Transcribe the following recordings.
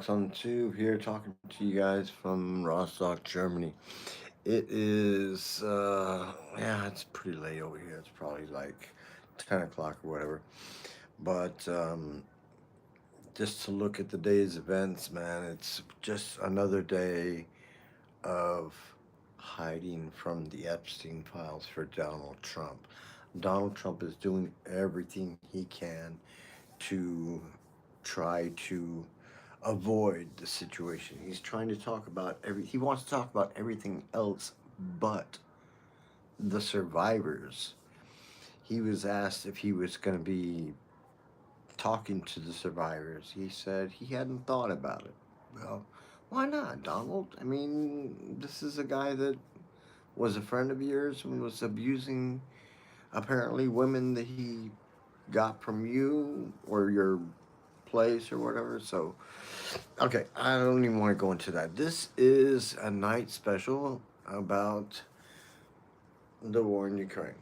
On Tube here talking to you guys from Rostock, Germany. It is, yeah, it's pretty late over here. It's probably like 10 o'clock or whatever. But just to look at the day's events, man, it's just another day of hiding from the Epstein files for Donald Trump. Donald Trump is doing everything he can to try to avoid the situation. He's trying to talk about he wants to talk about everything else but the survivors. He was asked if he was going to be talking to the survivors. He said he hadn't thought about it. Well, why not, Donald? I mean, this is a guy that was a friend of yours and was abusing apparently women that he got from you or your place or whatever. So, okay, I don't even want to go into that. This is a night special about the war in Ukraine.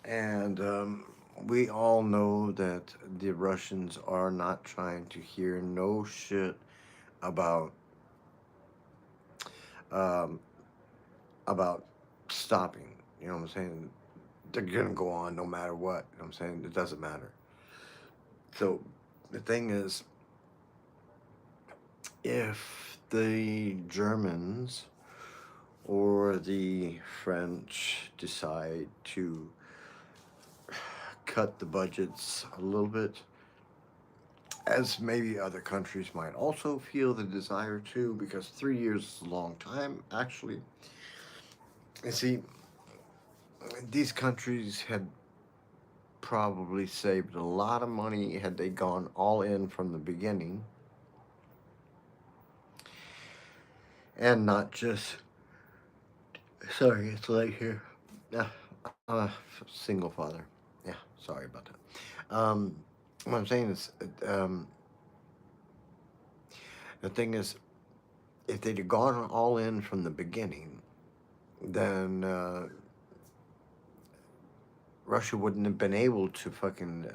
And we all know that the Russians are not trying to hear no shit about um, about stopping. You know what I'm saying? They're gonna go on no matter what. You know what I'm saying? It doesn't matter. So the thing is, if the Germans or the French decide to cut the budgets a little bit, as maybe other countries might also feel the desire to, because 3 years is a long time, actually. You see, these countries had probably saved a lot of money had they gone all in from the beginning and not just, sorry, it's late here. Yeah, I'm a single father. Yeah, sorry about that. What I'm saying is, the thing is, if they'd have gone all in from the beginning, then Russia wouldn't have been able to fucking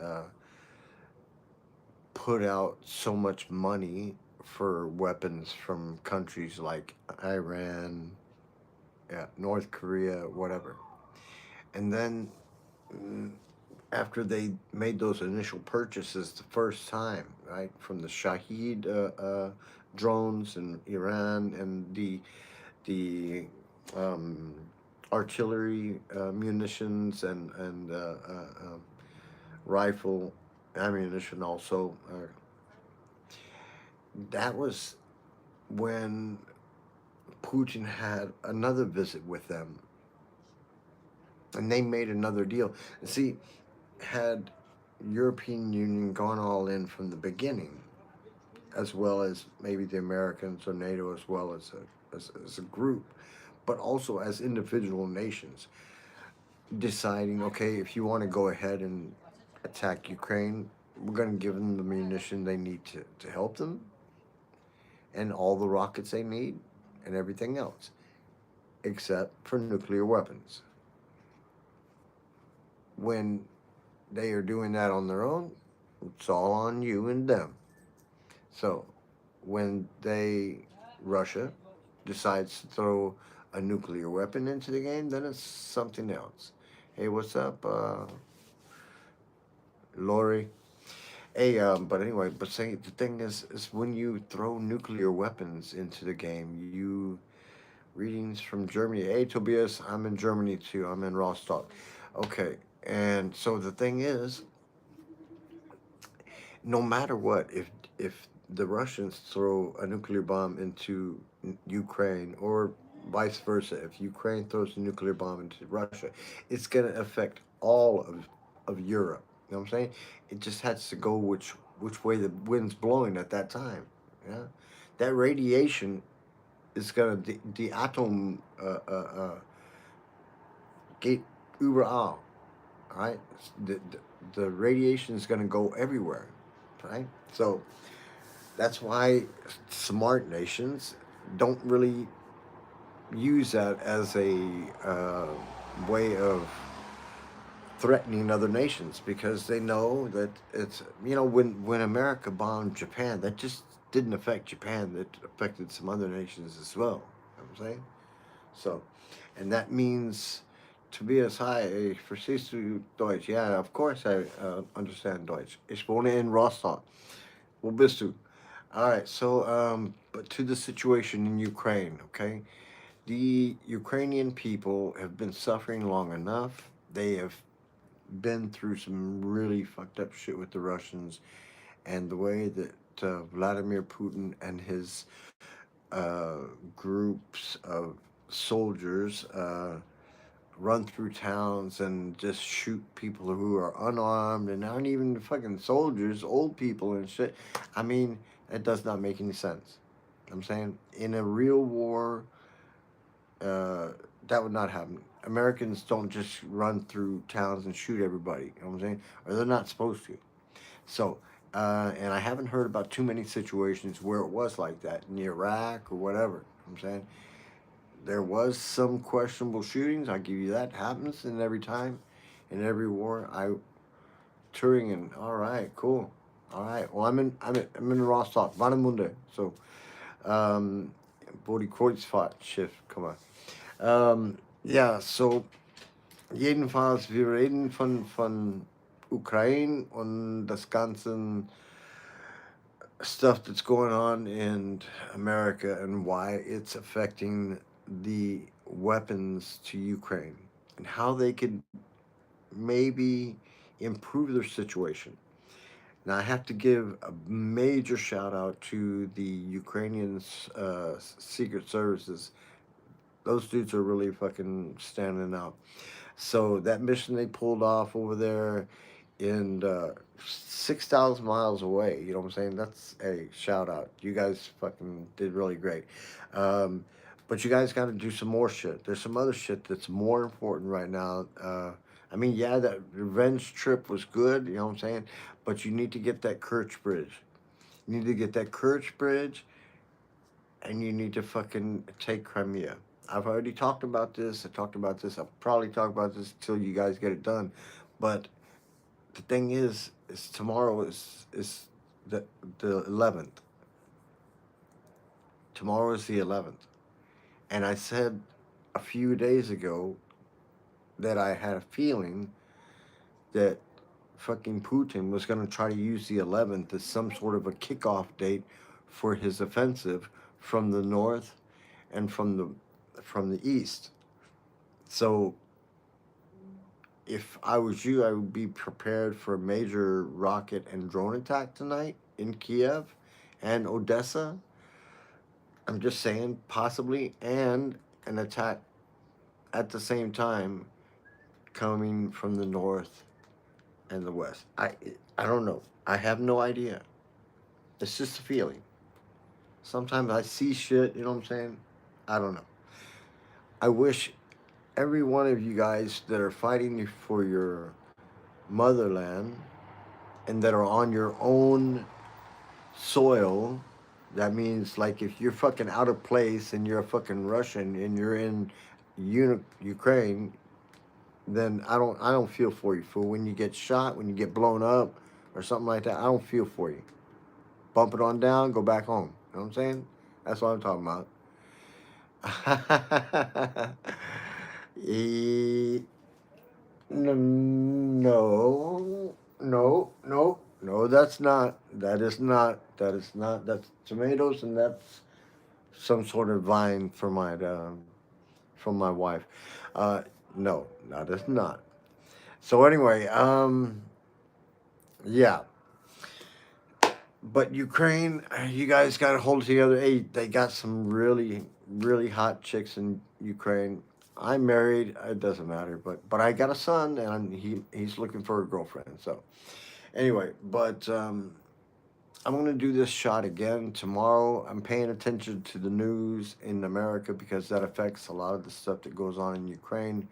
put out so much money for weapons from countries like Iran, yeah, North Korea, whatever. And then mm, after they made those initial purchases the first time, right, from the Shahid drones in Iran and the um, artillery munitions and rifle ammunition also. That was when Putin had another visit with them, and they made another deal. See, had European Union gone all in from the beginning, as well as maybe the Americans or NATO, as well as a group, but also as individual nations, deciding, okay, if you want to go ahead and attack Ukraine, we're going to give them the munition they need to help them and all the rockets they need and everything else, except for nuclear weapons. When they are doing that on their own, it's all on you and them. So when Russia, decides to throw a nuclear weapon into the game, then it's something else. Hey, what's up, Lori? Hey, but anyway, but say the thing is when you throw nuclear weapons into the game, readings from Germany. Hey, Tobias, I'm in Germany too. I'm in Rostock. Okay, and so the thing is, no matter what, if the Russians throw a nuclear bomb into Ukraine or vice versa, if Ukraine throws a nuclear bomb into Russia, it's going to affect all of Europe. You know what I'm saying? It just has to go which way the wind's blowing at that time. Yeah, that radiation is going to the atom geht überall. Right, the radiation is going to go everywhere. Right, so that's why smart nations don't really use that as a way of threatening other nations because they know that it's when America bombed Japan, that just didn't affect Japan, it affected some other nations as well. You know what I'm saying? So, and that means Tobias, hi, verstehst du Deutsch? Yeah, of course I understand Deutsch. Ich wohne in Rostock. Wo bist du? All right, so, but to the situation in Ukraine, okay? The Ukrainian people have been suffering long enough. They have been through some really fucked up shit with the Russians, and the way that Vladimir Putin and his groups of soldiers run through towns and just shoot people who are unarmed and aren't even fucking soldiers, old people and shit. I mean, it does not make any sense. I'm saying in a real war, uh, that would not happen. Americans don't just run through towns and shoot everybody. You know what I'm saying? Or they're not supposed to. So, and I haven't heard about too many situations where it was like that in Iraq or whatever. You know what I'm saying there was some questionable shootings. I give you that. Happens in every time, in every war. Turingen. All right, cool. All right. Well, I'm in Rostock, Warnemünde. So, Body Kreuzfahrt Schiff. Come on. Ja, so jedenfalls, wir reden von Ukraine und das ganze stuff that's going on in America and why it's affecting the weapons to Ukraine and how they could maybe improve their situation. Now, I have to give a major shout out to the Ukrainian secret services. Those dudes are really fucking standing out. So that mission they pulled off over there in 6,000 miles away, you know what I'm saying? That's a shout out. You guys fucking did really great. Um, but you guys got to do some more shit. There's some other shit that's more important right now. I mean, yeah, that revenge trip was good, you know what I'm saying? But you need to get that Kerch Bridge. You need to get that Kerch Bridge and you need to fucking take Crimea. I've already talked about this. I talked about this. I'll probably talk about this till you guys get it done. But the thing is tomorrow is the 11th. Tomorrow is the 11th, and I said a few days ago that I had a feeling that fucking Putin was going to try to use the 11th as some sort of a kickoff date for his offensive from the north and from the east. So if I was you, I would be prepared for a major rocket and drone attack tonight in Kiev and Odessa. I'm just saying, possibly, and an attack at the same time coming from the north and the west. I don't know. I have no idea. It's just a feeling. Sometimes I see shit, you know what I'm saying? I don't know. I wish every one of you guys that are fighting for your motherland and that are on your own soil. That means like if you're fucking out of place and you're a fucking Russian and you're in Ukraine, then I don't feel for you. For when you get shot, when you get blown up, or something like that, I don't feel for you. Bump it on down, go back home. You know what I'm saying? That's what I'm talking about. E- no, no. That's not. That is not. That is not. That's tomatoes, and that's some sort of vine for from my wife. Uh, no, that is not. So anyway, yeah. But Ukraine, you guys got to hold it together. Hey, they got some really hot chicks in Ukraine. I'm married. It doesn't matter, but I got a son, and he's looking for a girlfriend. So anyway, but I'm gonna do this shot again tomorrow. I'm paying attention to the news in America because that affects a lot of the stuff that goes on in Ukraine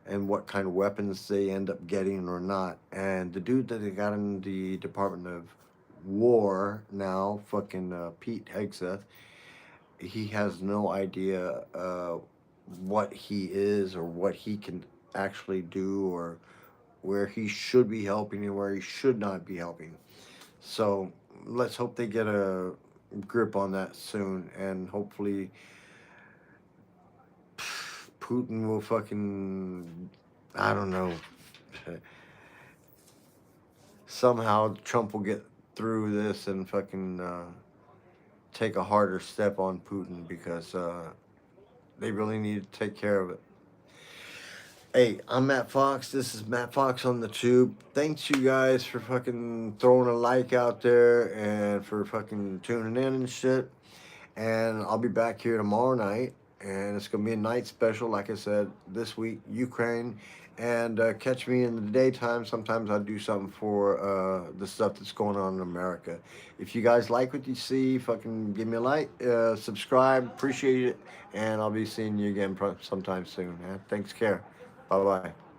and what kind of weapons they end up getting or not. And the dude that they got in the Department of War now, fucking Pete Hegseth, he has no idea what he is or what he can actually do or where he should be helping and where he should not be helping. So let's hope they get grip on that soon, and hopefully Putin will fucking, I don't know, somehow Trump will get through this and fucking take a harder step on Putin, because they really need to take care of it. Hey, I'm Matt Fox. This is Matt Fox on the Tube. Thanks you guys for fucking throwing a like out there and for fucking tuning in and shit. And I'll be back here tomorrow night, and it's gonna be a night special, like I said, this week, Ukraine. And catch me in the daytime. Sometimes I do something for the stuff that's going on in America. If you guys like what you see, fucking give me a like, subscribe, appreciate it, and I'll be seeing you again sometime soon. Man. Thanks, care. Bye bye.